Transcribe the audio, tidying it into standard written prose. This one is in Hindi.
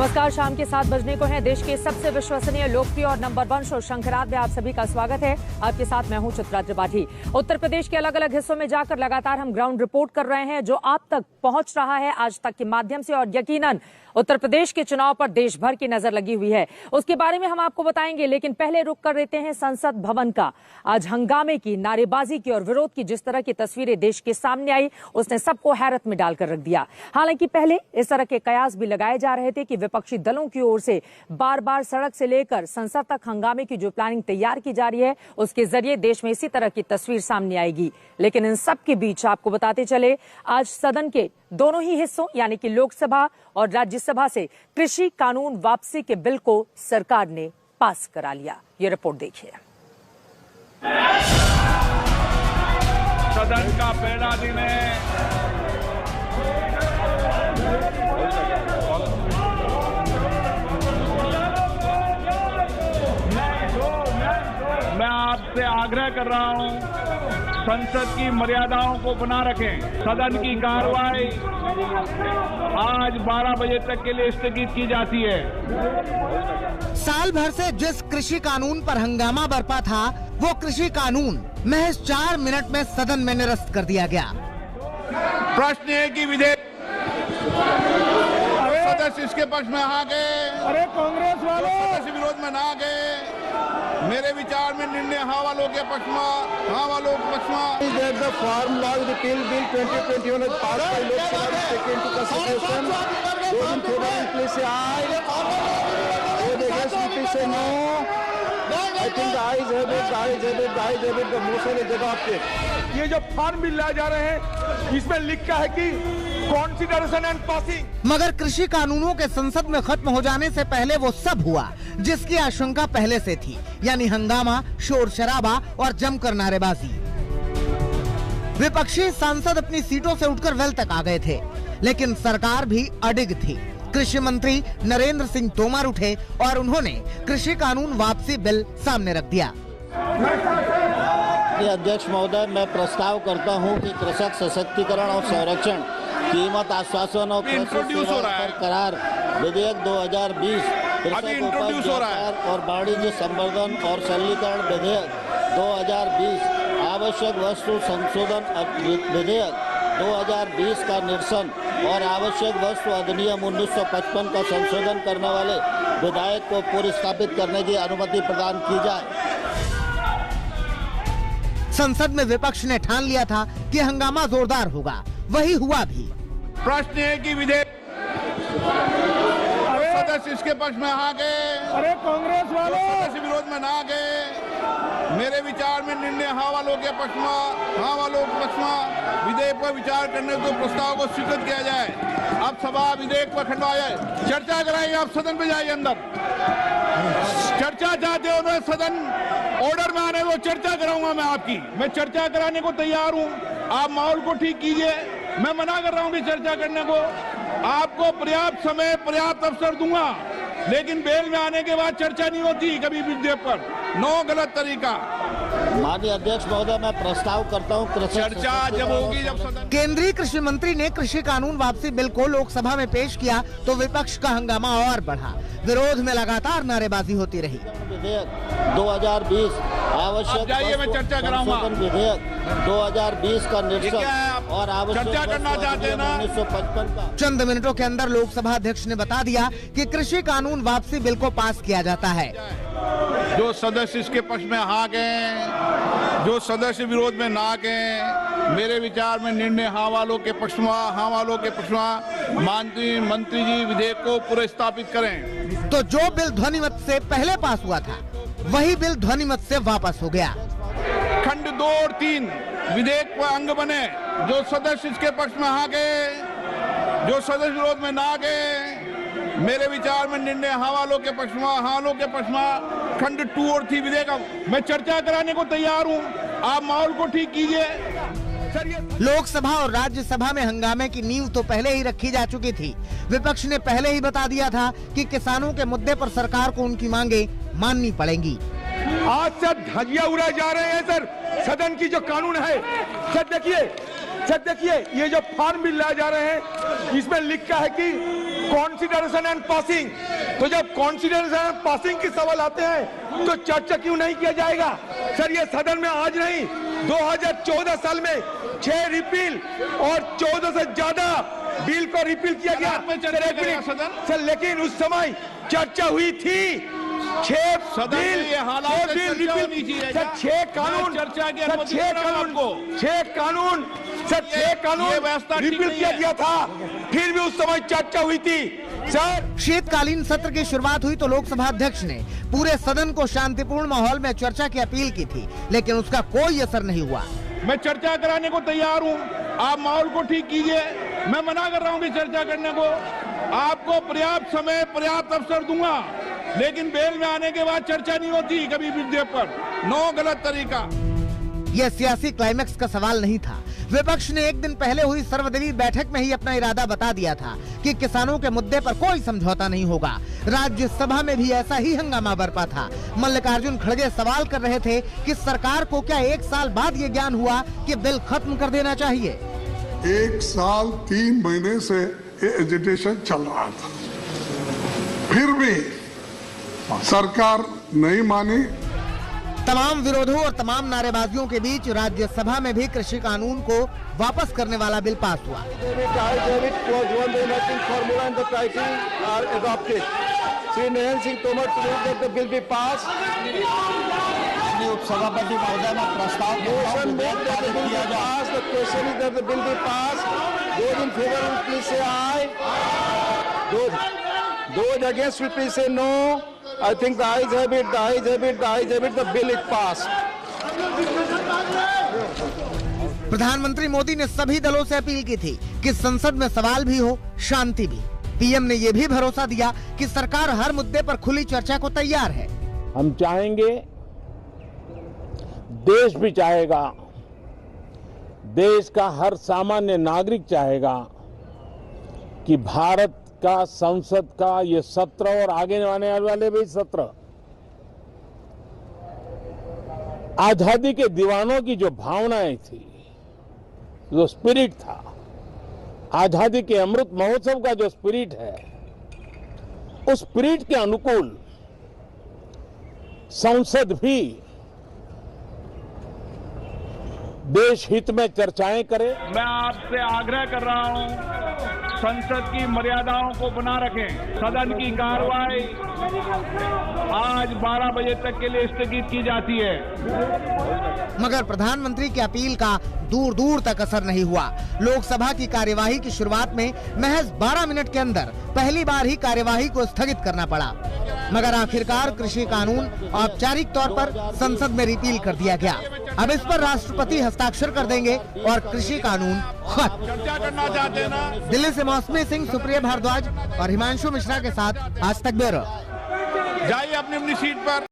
नमस्कार, शाम के 7 बजने को है। देश के सबसे विश्वसनीय, लोकप्रिय और नंबर 1 शो शंकराद में आप सभी का स्वागत है। आपके साथ मैं हूं चित्रा त्रिपाठी। उत्तर प्रदेश के अलग अलग हिस्सों में जाकर लगातार हम ग्राउंड रिपोर्ट कर रहे हैं, जो आप तक पहुंच रहा है आज तक के माध्यम से। और यकीनन उत्तर प्रदेश के चुनाव पर देश भर की नजर लगी हुई है, उसके बारे में हम आपको बताएंगे। लेकिन पहले रुक कर देते हैं संसद भवन का। आज हंगामे की, नारेबाजी की और विरोध की जिस तरह की तस्वीरें देश के सामने आई, उसने सबको हैरत में डालकर रख दिया। हालांकि पहले इस तरह के कयास भी लगाए जा रहे थे कि विपक्षी दलों की ओर से बार बार सड़क से लेकर संसद तक हंगामे की जो प्लानिंग तैयार की जा रही है, उसके जरिए देश में इसी तरह की तस्वीर सामने आएगी। लेकिन इन सब के बीच आपको बताते चले, आज सदन के दोनों ही हिस्सों यानी कि लोकसभा और राज्यसभा से कृषि कानून वापसी के बिल को सरकार ने पास करा लिया। ये रिपोर्ट देखिए। सदन का पहला दिन है। मैं आपसे आग्रह कर रहा हूं, संसद की मर्यादाओं को बना रखें। सदन की कार्रवाई आज 12 बजे तक के लिए स्थगित की जाती है। साल भर से जिस कृषि कानून पर हंगामा बरपा था, वो कृषि कानून महज 4 मिनट में सदन में निरस्त कर दिया गया। प्रश्न है कि विधेयक सदस्य इसके पक्ष में आ गए, अरे कांग्रेस वालों सदस्य विरोध में ना गए। मेरे विचार में निर्णय हाँ वालों के पक्ष में, हाँ वालों के पक्ष में। The Farm Law Repeal Bill 2021 is passed by Lok Sabha to take into consideration. Those in favor, please say aye. Those against, please say no. I think the ayes have it, the ayes have it, the ayes have it. The motion is adopted. ये जो फार्म बिल लाए जा रहे हैं, इसमें लिखा है कि कॉन्सिडरेशन एंड पासिंग। मगर कृषि कानूनों के संसद में खत्म हो जाने से पहले वो सब हुआ जिसकी आशंका पहले से थी, यानी हंगामा, शोर शराबा और जमकर नारेबाजी। विपक्षी सांसद अपनी सीटों से उठकर वेल तक आ गए थे, लेकिन सरकार भी अडिग थी। कृषि मंत्री नरेंद्र सिंह तोमर उठे और उन्होंने कृषि कानून वापसी बिल सामने रख दिया। अध्यक्ष महोदय, मैं प्रस्ताव करता हूं कि कृषक सशक्तिकरण और संरक्षण, कीमत आश्वासन और कृषि सेवा पर करार विधेयक 2020, कृषक उपज व्यापार और वाणिज्य संवर्धन और सरलीकरण विधेयक 2020, आवश्यक वस्तु संशोधन विधेयक 2020 का निरसन और आवश्यक वस्तु अधिनियम 1955 का संशोधन करने वाले विधेयक को पुनर्स्थापित करने की अनुमति प्रदान की जाए। संसद में विपक्ष ने ठान लिया था कि हंगामा जोरदार होगा, वही हुआ भी। प्रश्न है कि विधेयक सदस्य इसके पक्ष में आ गए, अरे कांग्रेस वालों सदस्य विरोध में ना गए। मेरे विचार में निर्णय हाँ वालों के पक्ष में, हाँ वालों के पक्ष में। विधेयक पर विचार करने को प्रस्ताव को स्वीकृत किया जाए। अब सभा विधेयक पर खंडवा जाए, चर्चा कराएंगे। आप सदन में जाइए, अंदर चर्चा चाहते हो तो सदन ऑर्डर में आने को चर्चा कराऊंगा मैं आपकी। मैं चर्चा कराने को तैयार हूं, आप माहौल को ठीक कीजिए। मैं मना कर रहा हूं कि चर्चा करने को। आपको पर्याप्त समय, पर्याप्त अवसर दूंगा, लेकिन बेल में आने के बाद चर्चा नहीं होती कभी विधेयक पर। नो, गलत तरीका। माननीय अध्यक्ष महोदय, मैं प्रस्ताव करता हूं चर्चा जब होगी, जब सदन। केंद्रीय कृषि मंत्री ने कृषि कानून वापसी बिल को लोकसभा में पेश किया तो विपक्ष का हंगामा और बढ़ा। विरोध में लगातार नारेबाजी होती रही। विधेयक 2020, आवश्यक चर्चा कराऊंगा। विधेयक 2020 का निरसन और आवश्यक चर्चा करना चाहते हैं ना। 1955 का। चंद मिनटों के अंदर लोकसभा अध्यक्ष ने बता दिया कि कृषि कानून वापसी बिल को पास किया जाता है। जो सदस्य इसके पक्ष में आ गए, जो सदस्य विरोध में ना गए। मेरे विचार में निर्णय हाँ वालों के पक्ष में, हाँ वालों के पक्ष में। मंत्री जी विधेयक को पुनर्स्थापित करें। तो जो बिल ध्वनिमत से पहले पास हुआ था, वही बिल ध्वनिमत से वापस हो गया। खंड 2 और 3 विधेयक पर अंग बने। जो सदस्य इसके पक्ष में आ गए, जो सदस्य विरोध में ना गए। मेरे विचार में निर्णय हाँ वालों के पक्ष में, हाँ वालों के पक्ष में। खंड 2 और 3 विधेयक मैं चर्चा कराने को तैयार हूँ, आप माहौल को ठीक कीजिए। लोकसभा और राज्यसभा में हंगामे की नींव तो पहले ही रखी जा चुकी थी। विपक्ष ने पहले ही बता दिया था कि किसानों के मुद्दे पर सरकार को उनकी मांगे माननी पड़ेंगी। आज से धजिया उड़ाए जा रहे हैं सर। सदन की जो कानून है, सर देखिए, ये जो फार्म बिल लाए जा रहे हैं, इसमें लिखा है कि कॉन्सिडरेशन एंड पासिंग। तो जब कॉन्सिडरेशन एंड पासिंग के सवाल आते हैं तो चर्चा क्यों नहीं किया जाएगा? सर ये सदन में आज नहीं, 2014 साल में 6 रिपील और 14 से ज्यादा बिल को रिपील किया गया सर, लेकिन उस समय चर्चा हुई थी। 6 बिल रिपील, सर 6 कानून, सर 6 कानून रिपील किया गया था, फिर भी उस समय चर्चा हुई थी सर। शीतकालीन सत्र की शुरुआत हुई तो लोकसभा अध्यक्ष ने पूरे सदन को शांतिपूर्ण माहौल में चर्चा की अपील की थी, लेकिन उसका कोई असर नहीं हुआ। मैं चर्चा कराने को तैयार हूं, आप माहौल को ठीक कीजिए। मैं मना कर रहा हूं कि चर्चा करने को, आपको पर्याप्त समय पर्याप्त अवसर दूंगा, लेकिन बेल में आने के बाद चर्चा नहीं होती कभी विधेयक पर। नो, गलत तरीका। यह सियासी क्लाइमैक्स का सवाल नहीं था। विपक्ष ने एक दिन पहले हुई सर्वदलीय बैठक में ही अपना इरादा बता दिया था कि किसानों के मुद्दे पर कोई समझौता नहीं होगा। राज्यसभा में भी ऐसा ही हंगामा बरपा था। मल्लिकार्जुन खड़गे सवाल कर रहे थे कि सरकार को क्या 1 साल बाद ये ज्ञान हुआ कि बिल खत्म कर देना चाहिए? 1 साल 3 महीने से ये एजिटेशन चल रहा था, फिर भी सरकार नहीं मानी। तमाम विरोधों और तमाम नारेबाजियों के बीच राज्यसभा में भी कृषि कानून को वापस करने वाला बिल पास हुआ। उपसभापति महोदय में प्रस्ताव Those against will please say no. I think the ayes have it, the ayes have it, the ayes have it, the bill is passed. प्रधानमंत्री मोदी ने सभी दलों से अपील की थी कि संसद में सवाल भी हो, शांति भी। पीएम ने यह भी भरोसा दिया कि सरकार हर मुद्दे पर खुली चर्चा को तैयार है। हम चाहेंगे, देश भी चाहेगा, देश का हर सामान्य नागरिक चाहेगा कि भारत का संसद का ये सत्र और आगे आने वाले भी सत्र आजादी के दीवानों की जो भावनाएं थी, जो स्पिरिट था, आजादी के अमृत महोत्सव का जो स्पिरिट है, उस स्पिरिट के अनुकूल संसद भी देश हित में चर्चाएं करे। मैं आपसे आग्रह कर रहा हूं, संसद की मर्यादाओं को बना रखें। सदन की कार्रवाई आज 12 बजे तक के लिए स्थगित की जाती है। मगर प्रधानमंत्री की अपील का दूर दूर तक असर नहीं हुआ। लोकसभा की कार्यवाही की शुरुआत में महज 12 मिनट के अंदर पहली बार ही कार्यवाही को स्थगित करना पड़ा। मगर आखिरकार कृषि कानून औपचारिक तौर पर संसद में रिपील कर दिया गया। अब इस पर राष्ट्रपति हस्ताक्षर कर देंगे और कृषि कानून खत्म। चर्चा करना चाहते हैं ना? दिल्ली से मौसमी सिंह, सुप्रिया भारद्वाज और हिमांशु मिश्रा के साथ आज तक ब्यूरो। जाइए अपनी अपनी सीट पर।